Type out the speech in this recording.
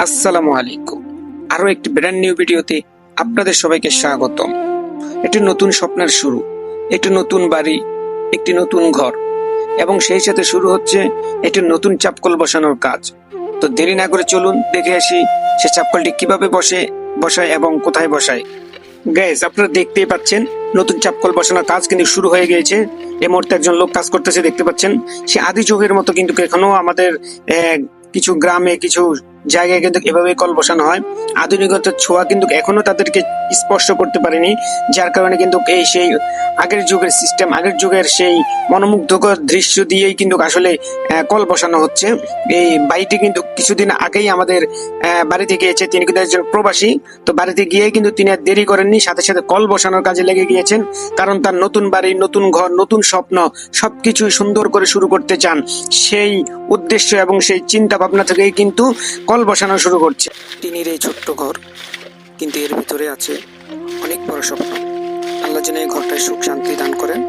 আসসালামু আলাইকুম। আরো একটি ব্র্যান্ড নিউ ভিডিওতে আপনাদের সবাইকে স্বাগতম। একটি নতুন স্বপ্নের শুরু, একটি নতুন বাড়ি, একটি নতুন ঘর এবং সেই সাথে শুরু হচ্ছে একটি নতুন চাপকল বসানোর কাজ। তো দেরি না করে চলুন দেখে আসি সে চাপকলটি কিভাবে বসায় এবং কোথায় বসায়। গাইস, আপনারা দেখতেই পাচ্ছেন নতুন চাপকল বসানোর কাজ কিন্তু শুরু হয়ে গিয়েছে। এই মুহূর্তে একজন লোক কাজ করতেছে, দেখতে পাচ্ছেন। সে আদি যুগের মতো কিন্তু এখনো আমাদের কিছু গ্রামে কিছু জায়গায় কিন্তু এভাবে কল বসানো হয়। আধুনিকতার ছোঁয়া কিন্তু এখনো তাদেরকে স্পর্শ করতে পারেনি, যার কারণে কিন্তু এই সেই আগের যুগের সিস্টেম, আগের যুগের সেই মনোমুগ্ধকর দৃশ্য দিয়েই কিন্তু আসলে কল বসানো হচ্ছে। এই বাড়িটি কিন্তু কিছুদিন আগেই আমাদের বাড়িতে গিয়েছে। তিনি কিন্তু একজন প্রবাসী। তো বাড়িতে গিয়ে কিন্তু তিনি আর দেরি করেননি, সাথে সাথে কল বসানোর কাজে লেগে গিয়েছেন। কারণ তার নতুন বাড়ি, নতুন ঘর, নতুন স্বপ্ন সবকিছু সুন্দর করে শুরু করতে চান। সেই উদ্দেশ্য এবং সেই চিন্তা ভাবনা থেকেই কিন্তু কল বসানো শুরু করছে। টিনের এই ছোট্ট ঘর, কিন্তু এর ভিতরে আছে অনেক বড় স্বপ্ন। আল্লাহ যেন এই ঘরটায় সুখ শান্তি দান করেন।